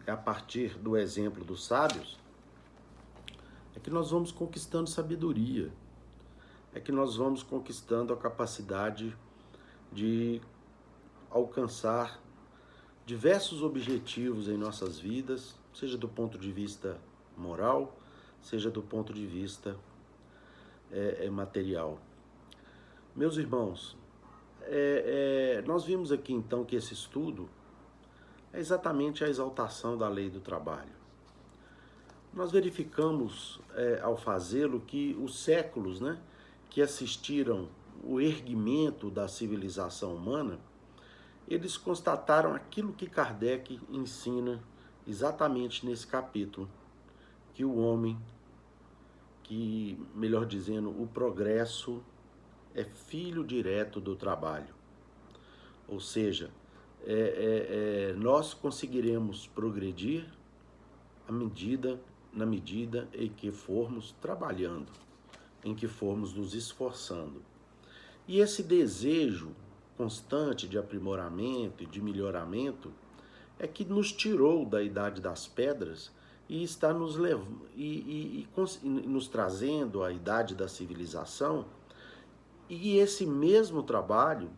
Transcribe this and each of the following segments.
a partir do exemplo dos sábios, é que nós vamos conquistando sabedoria, é que nós vamos conquistando a capacidade de alcançar diversos objetivos em nossas vidas, seja do ponto de vista moral, seja do ponto de vista material. Meus irmãos, nós vimos aqui então que esse estudo é exatamente a exaltação da lei do trabalho. Nós verificamos ao fazê-lo que os séculos, né, que assistiram o erguimento da civilização humana, eles constataram aquilo que Kardec ensina exatamente nesse capítulo, que o homem, que, melhor dizendo, o progresso é filho direto do trabalho. Ou seja, nós conseguiremos progredir na medida em que formos trabalhando, em que formos nos esforçando. E esse desejo constante de aprimoramento e de melhoramento é que nos tirou da idade das pedras e está nos levando nos trazendo à idade da civilização. E esse mesmo trabalho,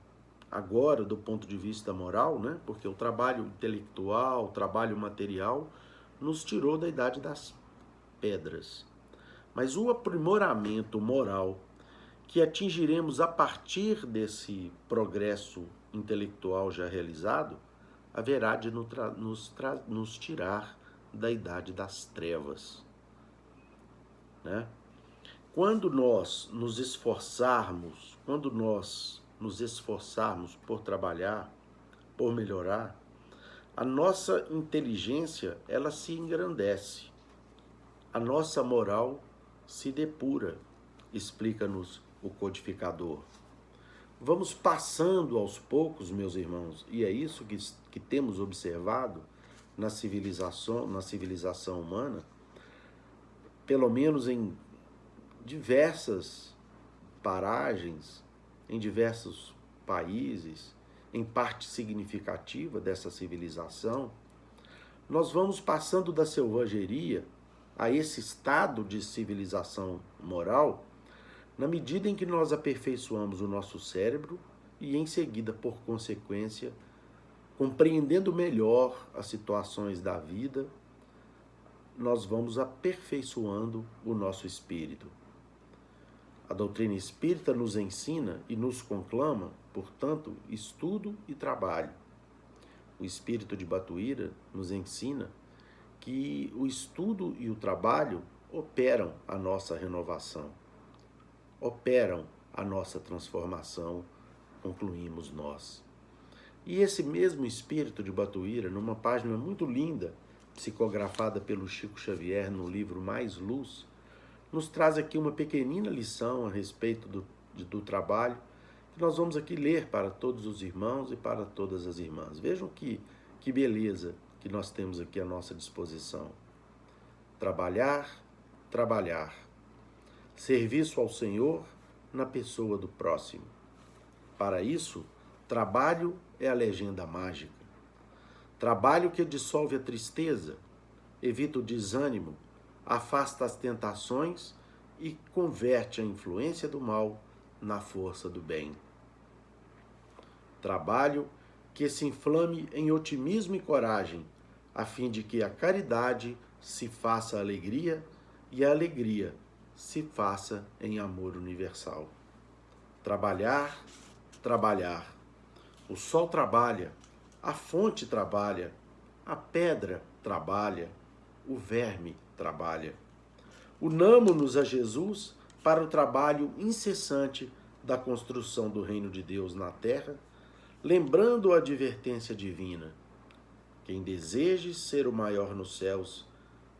agora do ponto de vista moral, né, porque o trabalho intelectual, o trabalho material, nos tirou da idade das pedras. Mas o aprimoramento moral que atingiremos a partir desse progresso intelectual já realizado, haverá de nos tirar da idade das trevas, né? Quando nós nos esforçarmos por trabalhar, por melhorar, a nossa inteligência, ela se engrandece, a nossa moral se depura, explica-nos o codificador. Vamos passando aos poucos, meus irmãos, e é isso que temos observado na civilização humana, pelo menos em diversas paragens, em diversos países, em parte significativa dessa civilização, nós vamos passando da selvageria a esse estado de civilização moral, na medida em que nós aperfeiçoamos o nosso cérebro e, em seguida, por consequência, compreendendo melhor as situações da vida, nós vamos aperfeiçoando o nosso espírito. A doutrina espírita nos ensina e nos conclama, portanto, estudo e trabalho. O espírito de Batuíra nos ensina que o estudo e o trabalho operam a nossa renovação, operam a nossa transformação, concluímos nós. E esse mesmo espírito de Batuíra, numa página muito linda, psicografada pelo Chico Xavier no livro Mais Luz, nos traz aqui uma pequenina lição a respeito do trabalho, que nós vamos aqui ler para todos os irmãos e para todas as irmãs. Vejam que beleza que nós temos aqui à nossa disposição. Trabalhar, trabalhar. Serviço ao Senhor na pessoa do próximo. Para isso, trabalho é a legenda mágica. Trabalho que dissolve a tristeza, evita o desânimo, afasta as tentações e converte a influência do mal na força do bem. Trabalho que se inflame em otimismo e coragem, a fim de que a caridade se faça alegria e a alegria se faça em amor universal. Trabalhar, trabalhar. O sol trabalha, a fonte trabalha, a pedra trabalha, o verme trabalha. Unamo-nos a Jesus para o trabalho incessante da construção do reino de Deus na terra, lembrando a advertência divina. Quem deseje ser o maior nos céus,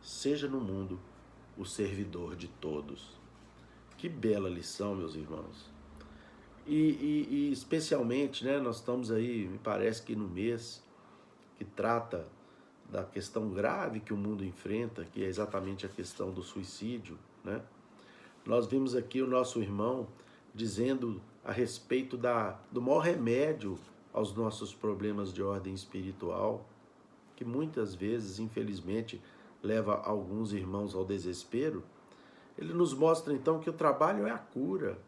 seja no mundo o servidor de todos. Que bela lição, meus irmãos. E especialmente, né, nós estamos aí, me parece que no mês que trata da questão grave que o mundo enfrenta, que é exatamente a questão do suicídio, né? Nós vimos aqui o nosso irmão dizendo a respeito do maior remédio aos nossos problemas de ordem espiritual, que muitas vezes, infelizmente, leva alguns irmãos ao desespero, ele nos mostra então que o trabalho é a cura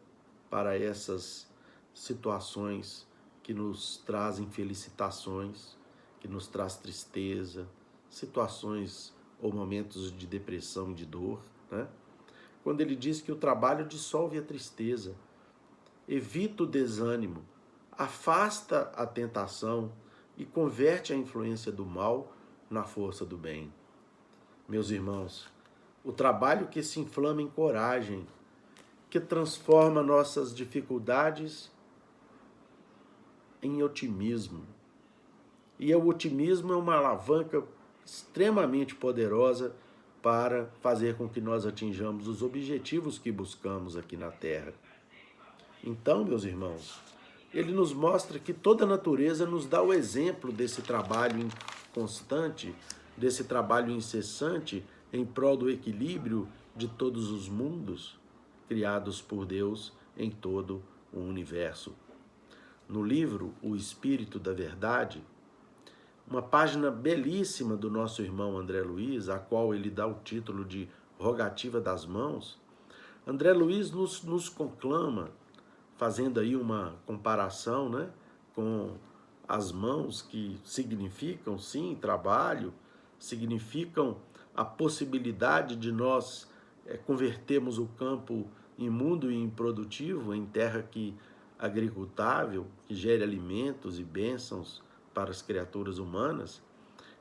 para essas situações que nos trazem felicitações, que nos traz tristeza, situações ou momentos de depressão e de dor, né? Quando ele diz que o trabalho dissolve a tristeza, evita o desânimo, afasta a tentação e converte a influência do mal na força do bem. Meus irmãos, o trabalho que se inflama em coragem, que transforma nossas dificuldades em otimismo. E o otimismo é uma alavanca extremamente poderosa para fazer com que nós atinjamos os objetivos que buscamos aqui na Terra. Então, meus irmãos, ele nos mostra que toda a natureza nos dá o exemplo desse trabalho constante, desse trabalho incessante em prol do equilíbrio de todos os mundos criados por Deus em todo o universo. No livro O Espírito da Verdade, uma página belíssima do nosso irmão André Luiz, a qual ele dá o título de Rogativa das Mãos, André Luiz nos conclama, fazendo aí uma comparação, né, com as mãos que significam, sim, trabalho, significam a possibilidade de nós convertermos o campo imundo e improdutivo em terra que agricultável, que gere alimentos e bênçãos para as criaturas humanas.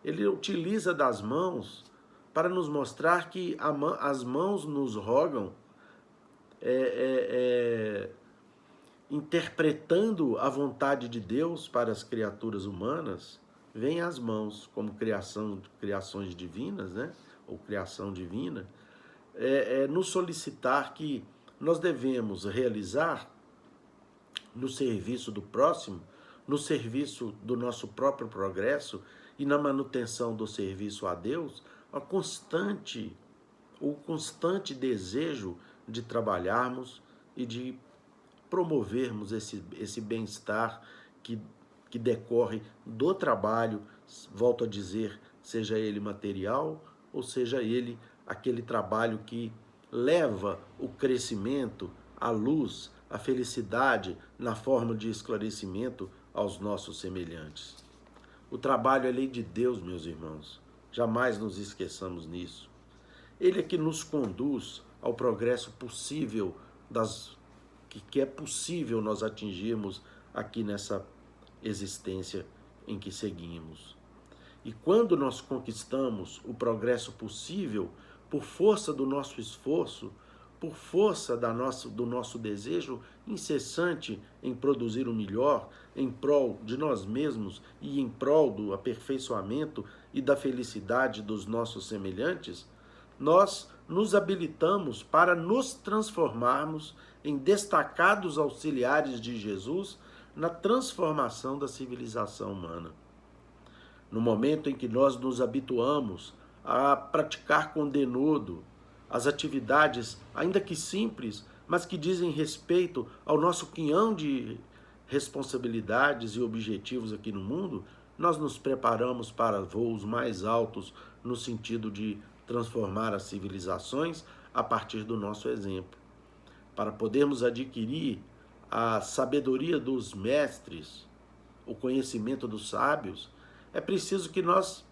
Ele utiliza das mãos para nos mostrar que as mãos nos rogam, interpretando a vontade de Deus para as criaturas humanas, vem as mãos como criações divinas, né? Ou criação divina, nos solicitar que nós devemos realizar no serviço do próximo, no serviço do nosso próprio progresso e na manutenção do serviço a Deus, o constante desejo de trabalharmos e de promovermos esse bem-estar que decorre do trabalho, volto a dizer, seja ele material ou seja ele aquele trabalho que leva o crescimento, a luz, a felicidade na forma de esclarecimento aos nossos semelhantes. O trabalho é lei de Deus, meus irmãos. Jamais nos esqueçamos nisso. Ele é que nos conduz ao progresso possível que é possível nós atingirmos aqui nessa existência em que seguimos. E quando nós conquistamos o progresso possível, por força do nosso esforço, por força do nosso desejo incessante em produzir o melhor, em prol de nós mesmos e em prol do aperfeiçoamento e da felicidade dos nossos semelhantes, nós nos habilitamos para nos transformarmos em destacados auxiliares de Jesus na transformação da civilização humana. No momento em que nós nos habituamos a praticar com denodo as atividades, ainda que simples, mas que dizem respeito ao nosso quinhão de responsabilidades e objetivos aqui no mundo, nós nos preparamos para voos mais altos no sentido de transformar as civilizações a partir do nosso exemplo. Para podermos adquirir a sabedoria dos mestres, o conhecimento dos sábios, é preciso que nós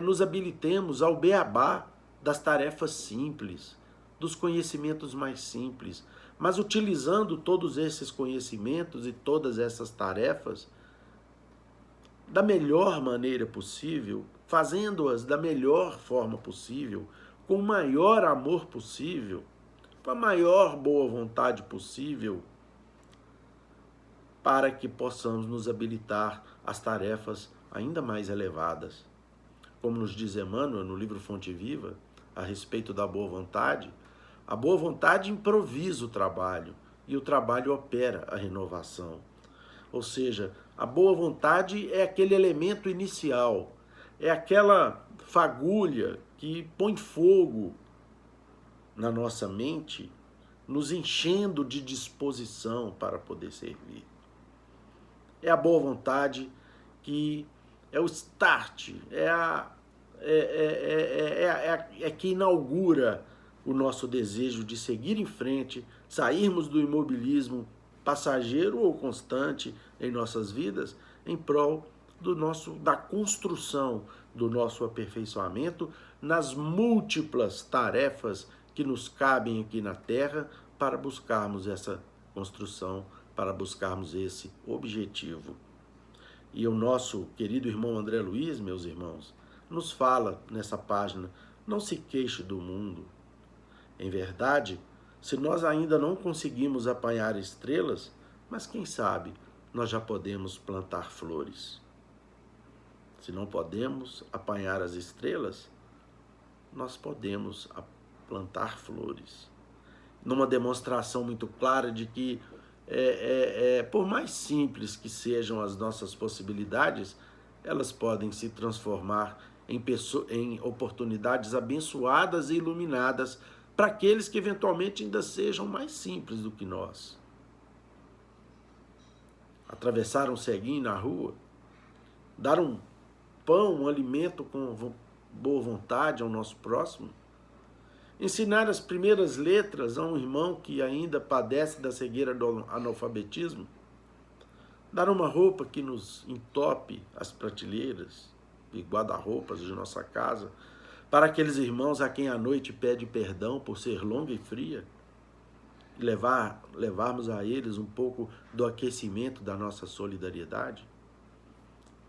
nos habilitemos ao beabá das tarefas simples, dos conhecimentos mais simples, mas utilizando todos esses conhecimentos e todas essas tarefas da melhor maneira possível, fazendo-as da melhor forma possível, com o maior amor possível, com a maior boa vontade possível, para que possamos nos habilitar às tarefas ainda mais elevadas. Como nos diz Emmanuel no livro Fonte Viva, a respeito da boa vontade, a boa vontade improvisa o trabalho e o trabalho opera a renovação. Ou seja, a boa vontade é aquele elemento inicial, é aquela fagulha que põe fogo na nossa mente, nos enchendo de disposição para poder servir. É a boa vontade que é o start, é que inaugura o nosso desejo de seguir em frente, sairmos do imobilismo passageiro ou constante em nossas vidas, em prol da construção do nosso aperfeiçoamento nas múltiplas tarefas que nos cabem aqui na Terra para buscarmos essa construção, para buscarmos esse objetivo. E o nosso querido irmão André Luiz, meus irmãos, nos fala nessa página: não se queixe do mundo. Em verdade, se nós ainda não conseguimos apanhar estrelas, mas quem sabe nós já podemos plantar flores. Se não podemos apanhar as estrelas, nós podemos plantar flores. Numa demonstração muito clara de que, por mais simples que sejam as nossas possibilidades, elas podem se transformar em oportunidades abençoadas e iluminadas para aqueles que eventualmente ainda sejam mais simples do que nós. Atravessar um ceguinho na rua, dar um pão, um alimento com boa vontade ao nosso próximo, ensinar as primeiras letras a um irmão que ainda padece da cegueira do analfabetismo, dar uma roupa que nos entope as prateleiras e guarda-roupas de nossa casa, para aqueles irmãos a quem a noite pede perdão por ser longa e fria, e levarmos a eles um pouco do aquecimento da nossa solidariedade.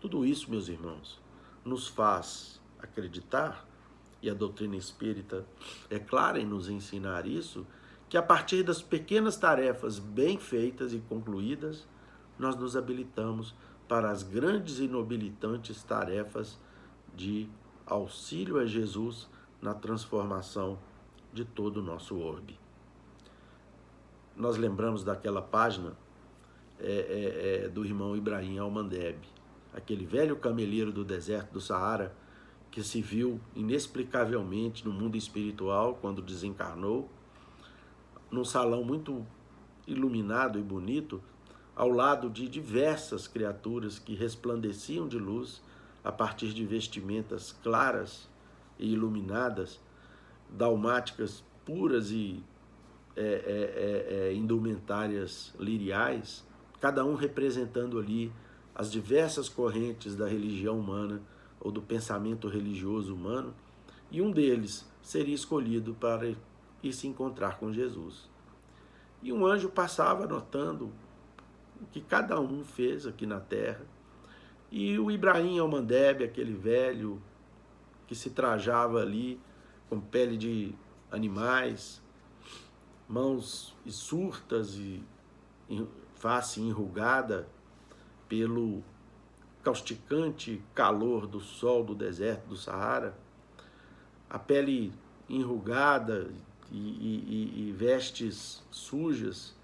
Tudo isso, meus irmãos, nos faz acreditar, e a doutrina espírita é clara em nos ensinar isso, que a partir das pequenas tarefas bem feitas e concluídas, nós nos habilitamos para as grandes e nobilitantes tarefas de auxílio a Jesus na transformação de todo o nosso orbe. Nós lembramos daquela página do irmão Ibrahim Al-Mandeb, aquele velho cameleiro do deserto do Saara, que se viu inexplicavelmente no mundo espiritual quando desencarnou, num salão muito iluminado e bonito, ao lado de diversas criaturas que resplandeciam de luz a partir de vestimentas claras e iluminadas, dalmáticas puras e indumentárias liriais, cada um representando ali as diversas correntes da religião humana ou do pensamento religioso humano, e um deles seria escolhido para ir se encontrar com Jesus. E um anjo passava anotando o que cada um fez aqui na terra, e o Ibrahim Al-Mandeb, aquele velho que se trajava ali com pele de animais, mãos surtas e face enrugada pelo causticante calor do sol do deserto do Saara, a pele enrugada e vestes sujas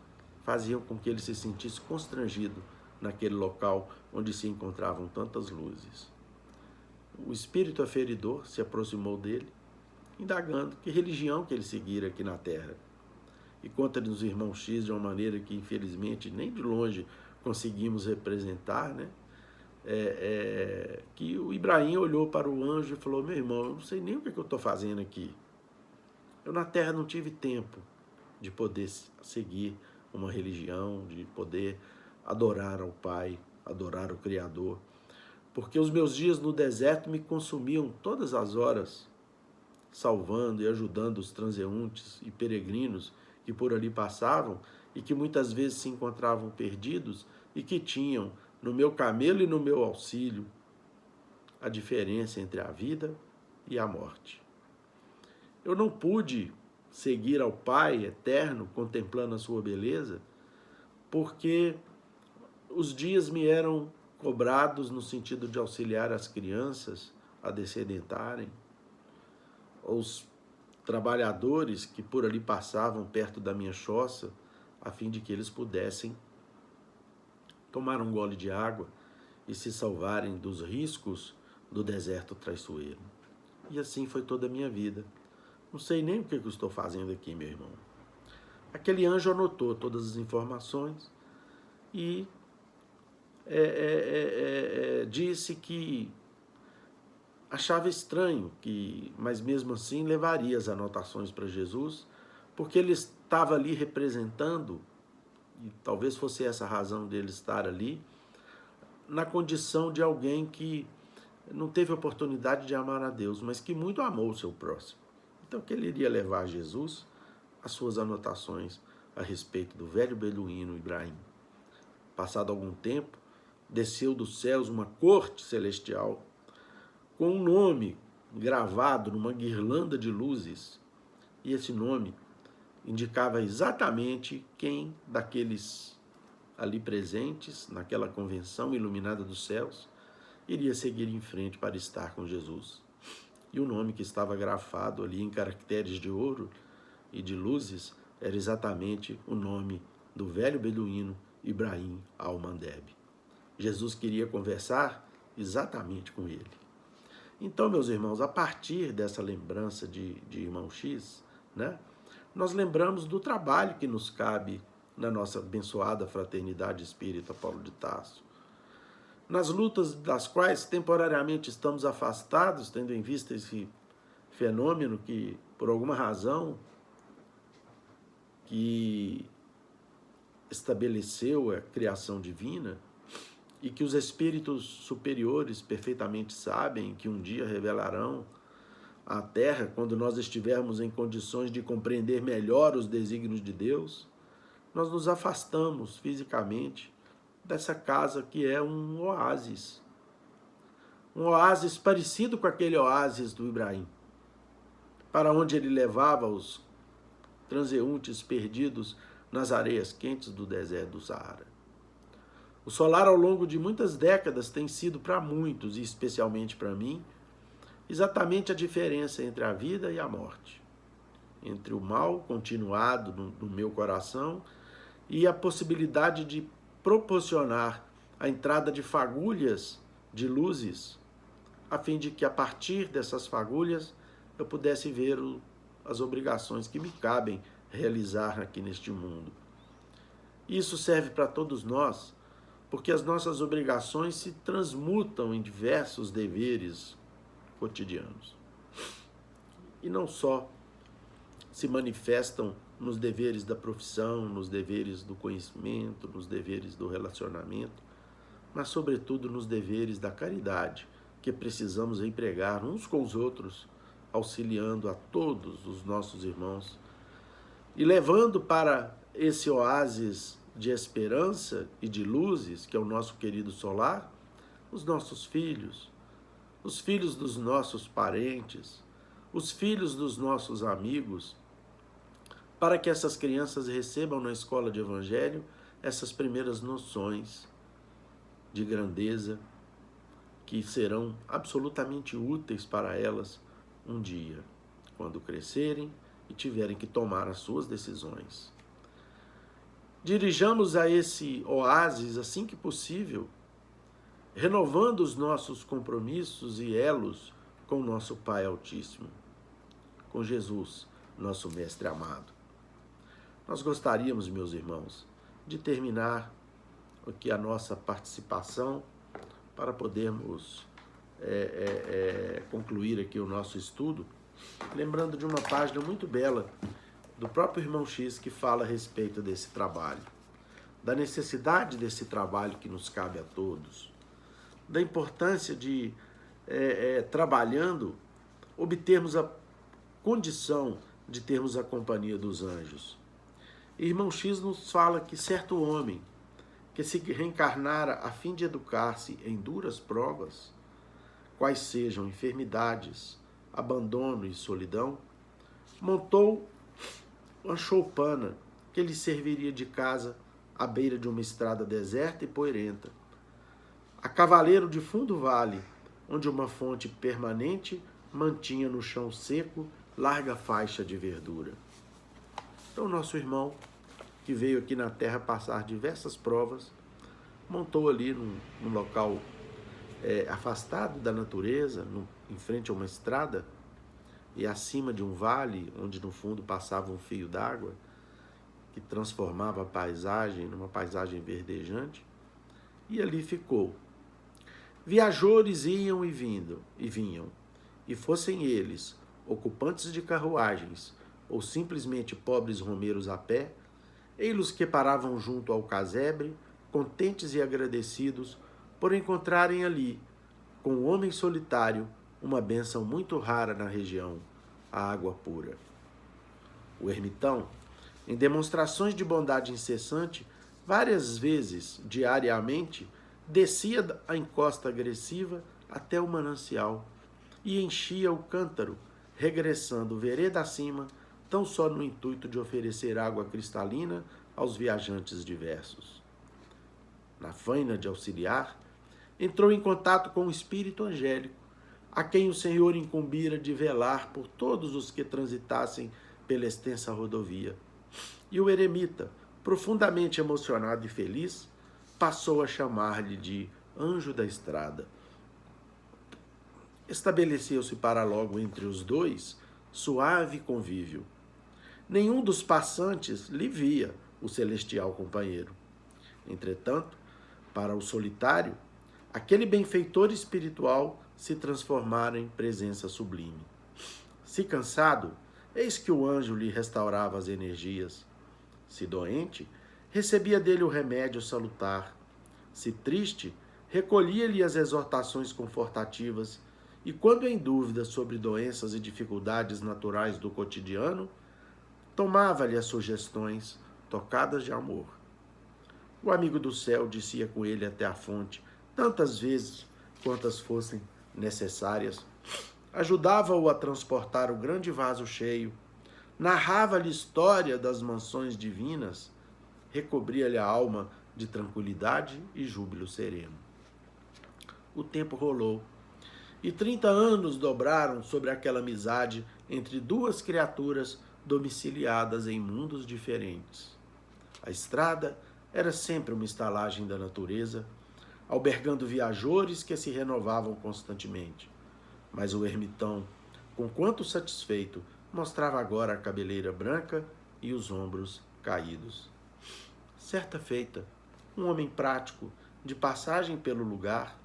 faziam com que ele se sentisse constrangido naquele local onde se encontravam tantas luzes. O espírito aferidor se aproximou dele, indagando que religião que ele seguira aqui na terra. E conta-nos o irmão X de uma maneira que, infelizmente, nem de longe conseguimos representar, né? Que o Ibrahim olhou para o anjo e falou: meu irmão, eu não sei nem o que eu estou fazendo aqui. Eu na terra não tive tempo de poder seguir uma religião, de poder adorar ao Pai, adorar o Criador, porque os meus dias no deserto me consumiam todas as horas, salvando e ajudando os transeuntes e peregrinos que por ali passavam e que muitas vezes se encontravam perdidos e que tinham no meu camelo e no meu auxílio a diferença entre a vida e a morte. Eu não pude seguir ao Pai eterno, contemplando a sua beleza, porque os dias me eram cobrados no sentido de auxiliar as crianças a descedentarem, os trabalhadores que por ali passavam perto da minha choça, a fim de que eles pudessem tomar um gole de água e se salvarem dos riscos do deserto traiçoeiro. E assim foi toda a minha vida. Não sei nem o que eu estou fazendo aqui, meu irmão. Aquele anjo anotou todas as informações e disse que achava estranho, mas mesmo assim levaria as anotações para Jesus, porque ele estava ali representando, e talvez fosse essa a razão dele estar ali, na condição de alguém que não teve oportunidade de amar a Deus, mas que muito amou o seu próximo. Então, que ele iria levar a Jesus as suas anotações a respeito do velho beduíno Ibrahim. Passado algum tempo, desceu dos céus uma corte celestial com um nome gravado numa guirlanda de luzes, e esse nome indicava exatamente quem daqueles ali presentes, naquela convenção iluminada dos céus, iria seguir em frente para estar com Jesus. E o nome que estava grafado ali em caracteres de ouro e de luzes era exatamente o nome do velho beduíno Ibrahim al-Mandeb. Jesus queria conversar exatamente com ele. Então, meus irmãos, a partir dessa lembrança de irmão X, né, nós lembramos do trabalho que nos cabe na nossa abençoada fraternidade espírita Paulo de Tarso. Nas lutas das quais temporariamente estamos afastados, tendo em vista esse fenômeno que, por alguma razão, que estabeleceu a criação divina, e que os espíritos superiores perfeitamente sabem que um dia revelarão à Terra, quando nós estivermos em condições de compreender melhor os desígnios de Deus, nós nos afastamos fisicamente dessa casa que é um oásis. Um oásis parecido com aquele oásis do Ibrahim, para onde ele levava os transeuntes perdidos nas areias quentes do deserto do Saara. O solar, ao longo de muitas décadas, tem sido para muitos, e especialmente para mim, exatamente a diferença entre a vida e a morte, entre o mal continuado no meu coração e a possibilidade de proporcionar a entrada de fagulhas de luzes, a fim de que, a partir dessas fagulhas, eu pudesse ver as obrigações que me cabem realizar aqui neste mundo. Isso serve para todos nós, porque as nossas obrigações se transmutam em diversos deveres cotidianos. E não só se manifestam nos deveres da profissão, nos deveres do conhecimento, nos deveres do relacionamento, mas sobretudo nos deveres da caridade, que precisamos empregar uns com os outros, auxiliando a todos os nossos irmãos e levando para esse oásis de esperança e de luzes, que é o nosso querido solar, os nossos filhos, os filhos dos nossos parentes, os filhos dos nossos amigos, para que essas crianças recebam na escola de evangelho essas primeiras noções de grandeza que serão absolutamente úteis para elas um dia, quando crescerem e tiverem que tomar as suas decisões. Dirijamos a esse oásis assim que possível, renovando os nossos compromissos e elos com o nosso Pai Altíssimo, com Jesus, nosso Mestre amado. Nós gostaríamos, meus irmãos, de terminar aqui a nossa participação para podermos concluir aqui o nosso estudo, lembrando de uma página muito bela do próprio irmão X, que fala a respeito desse trabalho, da necessidade desse trabalho que nos cabe a todos, da importância de, trabalhando, obtermos a condição de termos a companhia dos anjos. E irmão X nos fala que certo homem, que se reencarnara a fim de educar-se em duras provas, quais sejam enfermidades, abandono e solidão, montou uma choupana que lhe serviria de casa à beira de uma estrada deserta e poeirenta, a cavaleiro de fundo vale, onde uma fonte permanente mantinha no chão seco larga faixa de verdura. Então, nosso irmão, que veio aqui na Terra passar diversas provas, montou ali num local afastado da natureza, em frente a uma estrada, e acima de um vale, onde no fundo passava um fio d'água, que transformava a paisagem numa paisagem verdejante, e ali ficou. Viajores iam e vinham, e fossem eles ocupantes de carruagens ou simplesmente pobres romeiros a pé, ei-los que paravam junto ao casebre, contentes e agradecidos por encontrarem ali, com o homem solitário, uma bênção muito rara na região, a água pura. O ermitão, em demonstrações de bondade incessante, várias vezes, diariamente, descia a encosta agressiva até o manancial e enchia o cântaro, regressando vereda acima, tão só no intuito de oferecer água cristalina aos viajantes diversos. Na faina de auxiliar, entrou em contato com o espírito angélico, a quem o Senhor incumbira de velar por todos os que transitassem pela extensa rodovia. E o eremita, profundamente emocionado e feliz, passou a chamar-lhe de anjo da estrada. Estabeleceu-se para logo entre os dois suave convívio. Nenhum dos passantes lhe via o celestial companheiro. Entretanto, para o solitário, aquele benfeitor espiritual se transformara em presença sublime. Se cansado, eis que o anjo lhe restaurava as energias. Se doente, recebia dele o remédio salutar. Se triste, recolhia-lhe as exortações confortativas e, quando em dúvida sobre doenças e dificuldades naturais do cotidiano, tomava-lhe as sugestões tocadas de amor. O amigo do céu descia com ele até a fonte, tantas vezes quantas fossem necessárias, ajudava-o a transportar o grande vaso cheio, narrava-lhe história das mansões divinas, recobria-lhe a alma de tranquilidade e júbilo sereno. O tempo rolou, e 30 anos dobraram sobre aquela amizade entre duas criaturas domiciliadas em mundos diferentes. A estrada era sempre uma estalagem da natureza, albergando viajores que se renovavam constantemente. Mas o ermitão, conquanto satisfeito, mostrava agora a cabeleira branca e os ombros caídos. Certa feita, um homem prático, de passagem pelo lugar,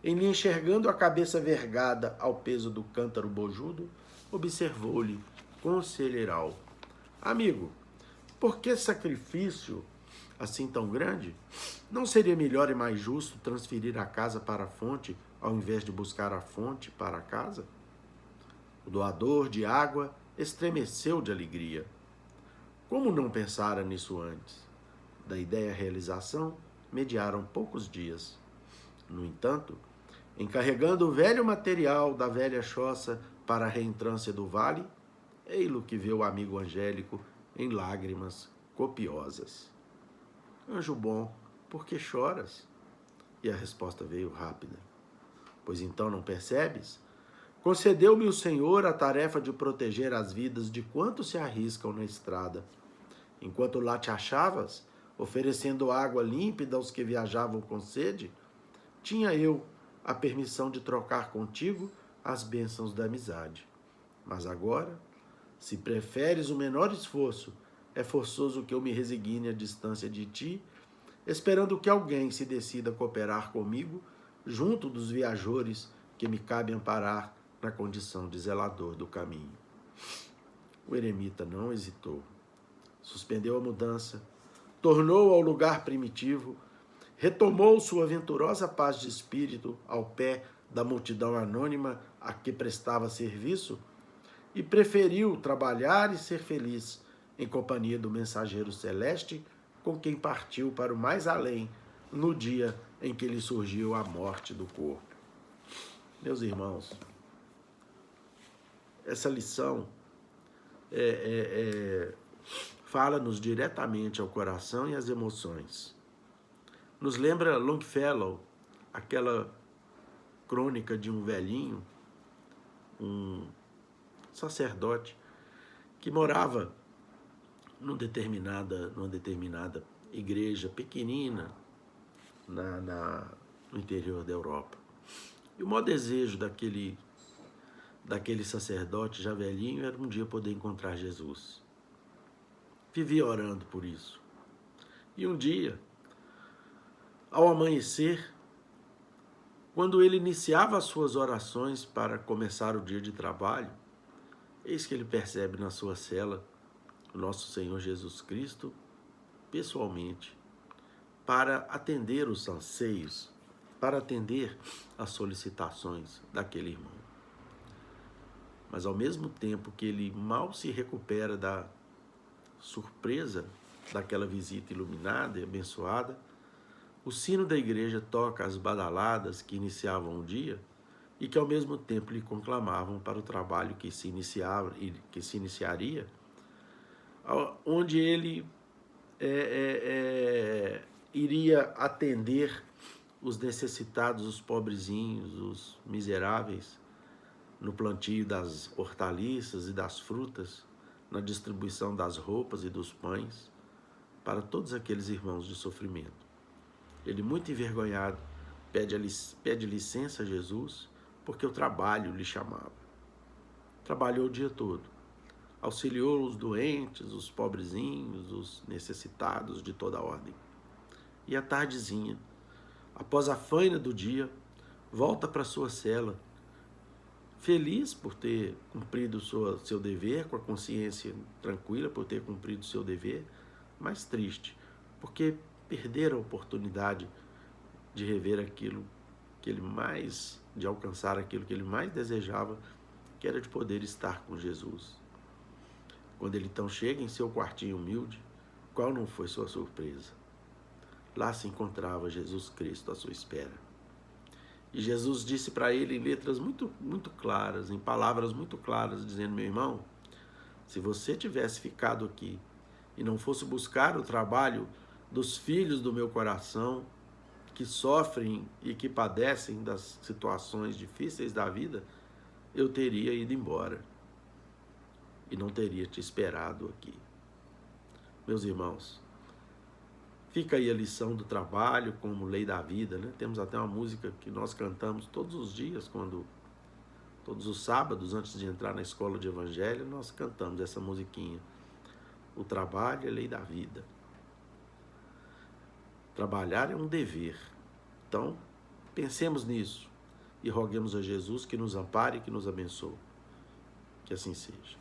em lhe enxergando a cabeça vergada ao peso do cântaro bojudo, observou-lhe conselheiral: amigo, por que sacrifício assim tão grande? Não seria melhor e mais justo transferir a casa para a fonte, ao invés de buscar a fonte para a casa? O doador de água estremeceu de alegria. Como não pensara nisso antes? Da ideia à realização, mediaram poucos dias. No entanto, encarregando o velho material da velha choça para a reentrância do vale, ei-lo que vê o amigo angélico em lágrimas copiosas. Anjo bom, por que choras? E a resposta veio rápida. Pois então não percebes? Concedeu-me o Senhor a tarefa de proteger as vidas de quantos se arriscam na estrada. Enquanto lá te achavas, oferecendo água límpida aos que viajavam com sede, tinha eu a permissão de trocar contigo as bênçãos da amizade. Mas agora, se preferes o menor esforço, é forçoso que eu me resigne à distância de ti, esperando que alguém se decida a cooperar comigo, junto dos viajores que me cabe amparar na condição de zelador do caminho. O eremita não hesitou. Suspendeu a mudança, tornou ao lugar primitivo, retomou sua venturosa paz de espírito ao pé da multidão anônima a que prestava serviço e preferiu trabalhar e ser feliz em companhia do mensageiro celeste com quem partiu para o mais além no dia em que lhe surgiu a morte do corpo. Meus irmãos, essa lição fala-nos diretamente ao coração e às emoções. Nos lembra Longfellow, aquela crônica de um velhinho, um sacerdote, que morava numa determinada igreja pequenina no interior da Europa. E o maior desejo daquele sacerdote já velhinho era um dia poder encontrar Jesus. Vivia orando por isso. E um dia, Ao amanhecer, quando ele iniciava as suas orações para começar o dia de trabalho, eis que ele percebe na sua cela o nosso Senhor Jesus Cristo pessoalmente, para atender os anseios, para atender as solicitações daquele irmão. Mas ao mesmo tempo que ele mal se recupera da surpresa daquela visita iluminada e abençoada, o sino da igreja toca as badaladas que iniciavam o dia e que ao mesmo tempo lhe conclamavam para o trabalho que se iniciaria, onde ele iria atender os necessitados, os pobrezinhos, os miseráveis, no plantio das hortaliças e das frutas, na distribuição das roupas e dos pães, para todos aqueles irmãos de sofrimento. Ele, muito envergonhado, pede licença a Jesus, porque o trabalho lhe chamava. Trabalhou o dia todo. Auxiliou os doentes, os pobrezinhos, os necessitados de toda ordem. E à tardezinha, após a faina do dia, volta para sua cela, feliz por ter cumprido seu dever, com a consciência tranquila por ter cumprido seu dever, mas triste, porque perdera a oportunidade de rever aquilo que ele mais, de alcançar aquilo que ele mais desejava, que era de poder estar com Jesus. Quando ele então chega em seu quartinho humilde, qual não foi sua surpresa? Lá se encontrava Jesus Cristo à sua espera. E Jesus disse para ele em letras muito claras, em palavras muito claras, dizendo: meu irmão, se você tivesse ficado aqui e não fosse buscar o trabalho dos filhos do meu coração, que sofrem e que padecem das situações difíceis da vida, eu teria ido embora e não teria te esperado aqui. Meus irmãos, fica aí a lição do trabalho como lei da vida, né? Temos até uma música que nós cantamos todos os dias, todos os sábados, antes de entrar na escola de evangelho, nós cantamos essa musiquinha. O trabalho é lei da vida. Trabalhar é um dever. Então, pensemos nisso e roguemos a Jesus que nos ampare e que nos abençoe. Que assim seja.